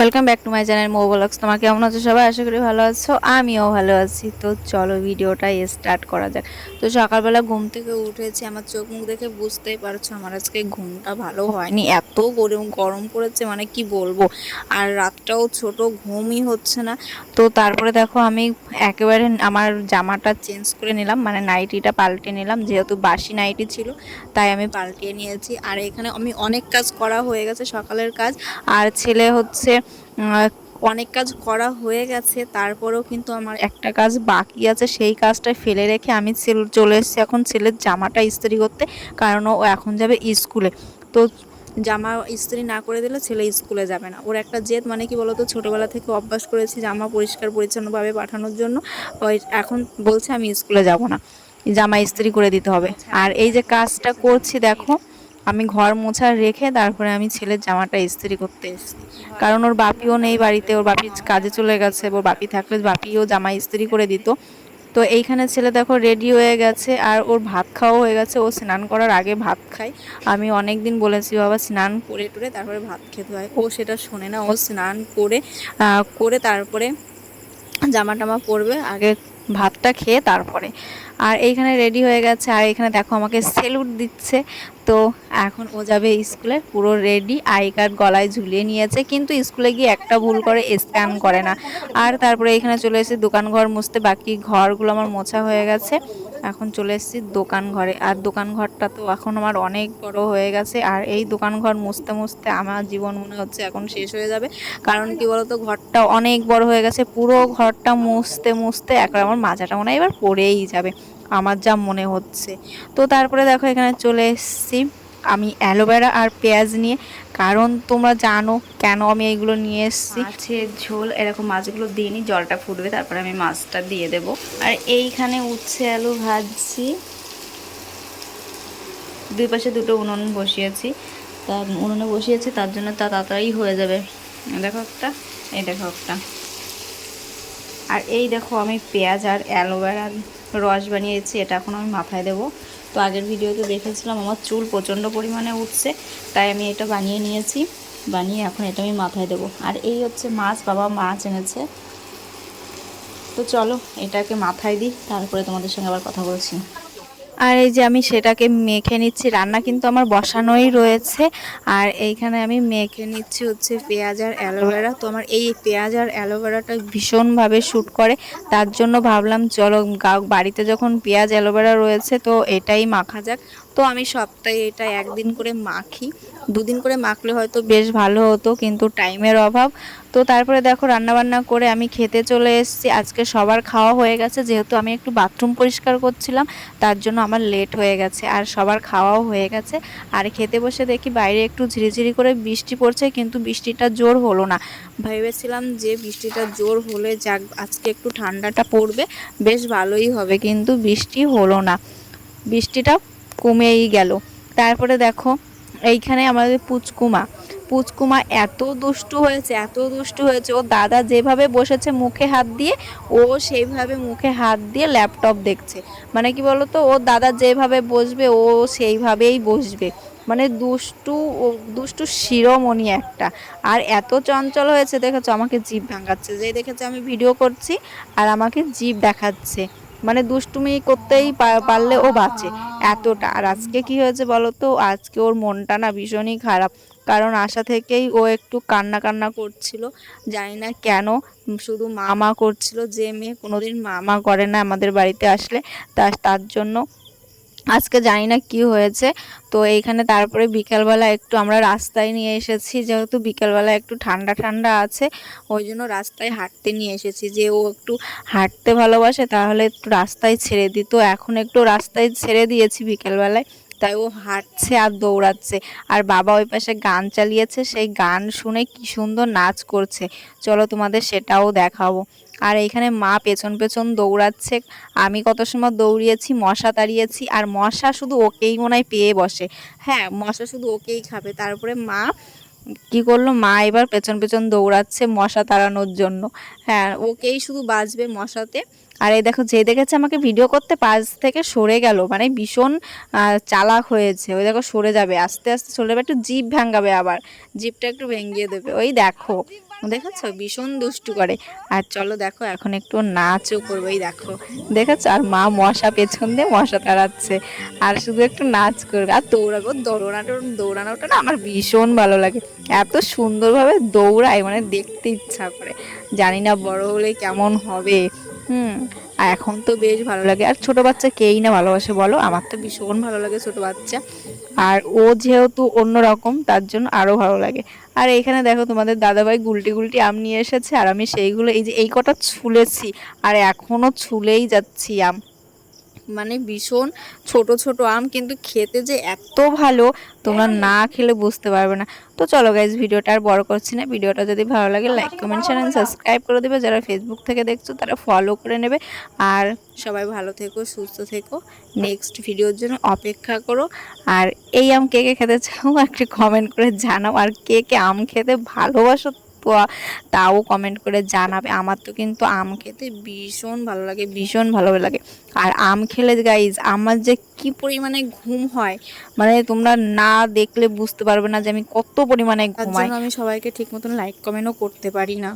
Welcome back to my channel Mo vlogs. তোমার কেমন আছো সবাই? আশা করি ভালো আছো, আমিও ভালো আছি। তো চলো ভিডিওটা স্টার্ট করা যাক। তো সকালবেলা ঘুম থেকে উঠেছি, আমার চোখ মুখ দেখে বুঝতেই পারছো আমার আজকে ঘুমটা ভালো হয়নি। এত গরম গরম পড়েছে, মানে কি বলবো। আর রাতটাও ছোট, ঘুমই হচ্ছে না। তো তারপরে দেখো আমি একেবারে আমার জামাটা চেঞ্জ করে নিলাম, মানে নাইটিটা পাল্টে নিলাম, যেহেতু বাসি নাইটি ছিল তাই আমি পাল্টিয়ে নিয়েছি। আর এখানে আমি অনেক কাজ করা হয়ে গেছে, সকালের কাজ। আর ছেলে হচ্ছে অনেক কাজ করা হয়ে গেছে, তারপরেও কিন্তু আমার একটা কাজ বাকি আছে, সেই কাজটা ফেলে রেখে আমি চলে এসেছি এখন ছেলের জামাটা ইস্ত্রি করতে। কারণ ও এখন যাবে স্কুলে। তো জামা ইস্ত্রি না করে দিলে ছেলে স্কুলে যাবে না, ওর একটা জেদ। মানে কি বলতো, ছোটোবেলা থেকে অভ্যাস করেছি জামা পরিষ্কার পরিচ্ছন্নভাবে পাঠানোর জন্য। ওই এখন বলছে আমি স্কুলে যাব না, জামা ইস্ত্রি করে দিতে হবে। আর এই যে কাজটা করছি দেখো, আমি ঘর মোছা রেখে তারপরে আমি ছেলের জামাটা ইস্ত্রি করতে এসেছি। কারণ ওর বাপিও নেই বাড়িতে, ওর বাপি কাজে চলে গেছে। ওর বাপি থাকলে বাপিও জামা ইস্ত্রি করে দিত। তো এইখানে ছেলে দেখো রেডি হয়ে গেছে, আর ওর ভাত খাওয়া হয়ে গেছে। ও স্নান করার আগে ভাত খায়। আমি অনেক দিন বলেছি বাবা স্নান করে টুরে তারপরে ভাত খেতে হয়, ও সেটা শোনে না। ও স্নান করে তারপরে জামা টামা পরবে, আগে ভাতটা খেয়ে তারপরে। আর এইখানে রেডি হয়ে গেছে, আর এখানে দেখো আমাকে সেলুট দিচ্ছে। তো এখন ও যাবে স্কুলে, পুরো রেডি, আই কার্ড গলায় ঝুলিয়ে নিয়েছে, কিন্তু স্কুলে গিয়ে একটা ভুল করে, স্ক্যান করে না। আর তারপরে এখানে চলে এসেছি দোকান ঘর মুছতে, বাকি ঘরগুলো আমার মোছা হয়ে গেছে। এখন চলে এসেছি দোকান ঘরে। আর দোকান ঘরটা তো এখন আমার অনেক বড় হয়ে গেছে, আর এই দোকান ঘর মুছতে মুছতে আমার জীবন মনে হচ্ছে এখন শেষ হয়ে যাবে। কারণ কি বলতো, ঘরটা অনেক বড় হয়ে গেছে, পুরো ঘরটা মুছতে মুছতে একবার আমার মাজাটা মনে হয় এবার পড়েই যাবে, আমার যা মনে হচ্ছে। তো তারপরে দেখো এখানে চলে এসেছি আমি অ্যালোভেরা আর পেঁয়াজ নিয়ে। কারণ তোমরা জানো কেন আমি এইগুলো নিয়ে এসেছি। মাছের ঝোল, এরকম মাছগুলো দিয়ে নিই, জলটা ফুটবে তারপরে আমি মাছটা দিয়ে দেব। আর এইখানে উচ্ছে আলু ভাজছি, দুই পাশে দুটো উনুন বসিয়েছি। তা উনুনে বসিয়েছি তার জন্য তা তাড়াতাড়ি হয়ে যাবে। দেখো একটা, এই দেখো একটা। আর এই দেখো আমি পেঁয়াজ আর অ্যালোভেরার রস বানিয়েছি, এটা এখন আমি মাথায় দেবো। তো আগের ভিডিওতে দেখেছিলাম আমার চুল প্রচণ্ড পরিমাণে উঠছে, তাই আমি এটা বানিয়ে নিয়েছি। বানিয়ে এখন এটা আমি মাথায় দেবো। আর এই হচ্ছে মাছ, বাবা মাছ এনেছে। তো চলো এটাকে মাথায় দিই, তারপরে তোমাদের সঙ্গে আবার কথা বলছি। আর এই যে আমি সেটাকে মেখে নিচ্ছি, রান্না কিন্তু আমার বসানোই রয়েছে। আর এইখানে আমি মেখে নিচ্ছি হচ্ছে পেঁয়াজ আর অ্যালোভেরা। তো আমার এই পেঁয়াজ আর অ্যালোভেরাটা ভীষণভাবে শ্যুট করে, তার জন্য ভাবলাম চলো বাড়িতে যখন পেঁয়াজ অ্যালোভেরা রয়েছে তো এটাই মাখা যাক। তো আমি সপ্তাহে এটা একদিন করে মাখি, দুদিন করে মাখলে হয়তো বেশ ভালো হতো, কিন্তু টাইমের অভাব। তো তারপরে দেখো রান্নাবান্না করে আমি খেতে চলে এসেছি। আজকে সবার খাওয়া হয়ে গেছে, যেহেতু আমি একটু বাথরুম পরিষ্কার করছিলাম তার জন্য আমার লেট হয়ে গেছে। আর সবার খাওয়াও হয়ে গেছে। আর খেতে বসে দেখি বাইরে একটু ঝিরিঝিরি করে বৃষ্টি পড়ছে, কিন্তু বৃষ্টিটা জোর হলো না। ভেবেছিলাম যে বৃষ্টিটা জোর হলে যাক, আজকে একটু ঠান্ডাটা পড়বে, বেশ ভালোই হবে, কিন্তু বৃষ্টি হলো না, বৃষ্টিটা কমেই গেল। তারপরে দেখো এইখানে আমাদের পুচকুমা, পুচকুমা এত দুষ্টু হয়েছে, এত দুষ্টু হয়েছে। ও দাদা যেভাবে বসেছে মুখে হাত দিয়ে, ও সেইভাবে মুখে হাত দিয়ে ল্যাপটপ দেখছে। মানে কি বলতো, ও দাদা যেভাবে বসবে ও সেইভাবেই বসবে। মানে দুষ্টু, ও দুষ্টু শিরোমণি একটা। আর এত চঞ্চল হয়েছে দেখেছো, আমাকে জিভ ভাঙাচ্ছে, যে দেখেছে আমি ভিডিও করছি আর আমাকে জিভ দেখাচ্ছে। মানে দুষ্টুমি করতেই পারলে ও বাঁচে এতটা। আর আজকে কি হয়েছে বলো তো, আজকে ওর মনটা না ভীষণই খারাপ। কারণ আসা থেকেই ও একটু কান্না কান্না করছিল, জানি না কেন, শুধু মা মা করছিল। যে মেয়ে কোনোদিন মা মা করে না আমাদের বাড়িতে আসলে, তার জন্য আজকে জানি না কি হয়েছে। তো এইখানে তারপরে বিকালবেলা একটু আমরা রাস্তায় নিয়ে এসেছি, যেহেতু বিকালবেলা একটু ঠান্ডা ঠান্ডা আছে, ওই জন্য রাস্তায় হাঁটতে নিয়ে এসেছি। যে ও একটু হাঁটতে ভালোবাসে, তাহলে একটু রাস্তায় ছেড়ে দিই। তো এখন একটু রাস্তায় ছেড়ে দিয়েছি বিকেলবেলায়, তাই ও হাঁটছে আর দৌড়াচ্ছে। আর বাবা ওই পাশে গান চালিয়েছে, সেই গান শুনে কি সুন্দর নাচ করছে, চলো তোমাদের সেটাও দেখাবো। আর এইখানে মা পেছন পেছন দৌড়াচ্ছে। আমি কত সময় দৌড়িয়েছি, মশা তাড়িয়েছি, আর মশা শুধু ওকেই মনে হয় পেয়ে বসে। হ্যাঁ, মশা শুধু ওকেই খাবে। তারপরে মা কি করলো, মা এবার পেছন পেছন দৌড়াচ্ছে মশা তাড়ানোর জন্য। হ্যাঁ, ওকেই শুধু বাঁচবে মশাতে, আর এই দেখো, যে দেখেছে আমাকে ভিডিও করতে পাশ থেকে সরে গেল, মানে ভীষণ চালাক হয়েছে। ওই দেখো সরে যাবে, আস্তে আস্তে সরে যাবে, একটু জিভ ভাঙাবে, আবার জিভটা একটু ভেঙিয়ে দেবে। ওই দেখো, দেখেছো ভীষণ দুষ্টু করে। আর চলো দেখো এখন একটু নাচও করবে, এই দেখো দেখেছো। আর মা মশা পেছন দিয়ে মশা তাড়াচ্ছে, আর শুধু একটু নাচ করবে আর দৌড়াবে। দৌড়ানোটা না আমার ভীষণ ভালো লাগে, এত সুন্দরভাবে দৌড়ায়, মানে দেখতে ইচ্ছা করে। জানি না বড় হলে কেমন হবে। হুম। আর এখন তো বেশ ভালো লাগে। আর ছোট বাচ্চা কেই না ভালোবাসে বলো, আমার তো ভীষণ ভালো লাগে ছোট বাচ্চা। আর ও যেহেতু অন্যরকম তার জন্য আরো ভালো লাগে। আর এখানে দেখো তোমাদের দাদাভাই গুলটি গুলটি আম নিয়ে এসেছে, আর আমি সেইগুলো এই যে এই কটা ছুলেছি, আর এখনো ছুলেই যাচ্ছি আম। মানে ভীষণ ছোট ছোট আম, কিন্তু খেতে যে এত ভালো তোমরা না খেলে বুঝতে পারবে না। তো চলো গাইজ, ভিডিওটা আর বড় করছি না। ভিডিওটা যদি ভালো লাগে like comment share and subscribe করে দেবে। যারা ফেসবুক থেকে দেখছো তারা ফলো করে নেবে। আর সবাই ভালো থেকো, সুস্থ থেকো, নেক্সট ভিডিওর জন্য অপেক্ষা করো। আর এই আম কে কে খেতে চাও একটা কমেন্ট করে জানাও। আর কে কে আম খেতে ভালোবাসো তো তাও কমেন্ট করে জানাবে। আমার তো কিন্তু আম খেতে ভীষণ ভালো লাগে, ভীষণ ভালো লাগে। আর আম খেলে গাইজ আমার যে কি পরিমাণে ঘুম হয়, মানে তোমরা না দেখলে বুঝতে পারবে না যে আমি কত পরিমাণে ঘুমাই। আমি সবাইকে ঠিক মতন লাইক কমেন্টও করতে পারি না।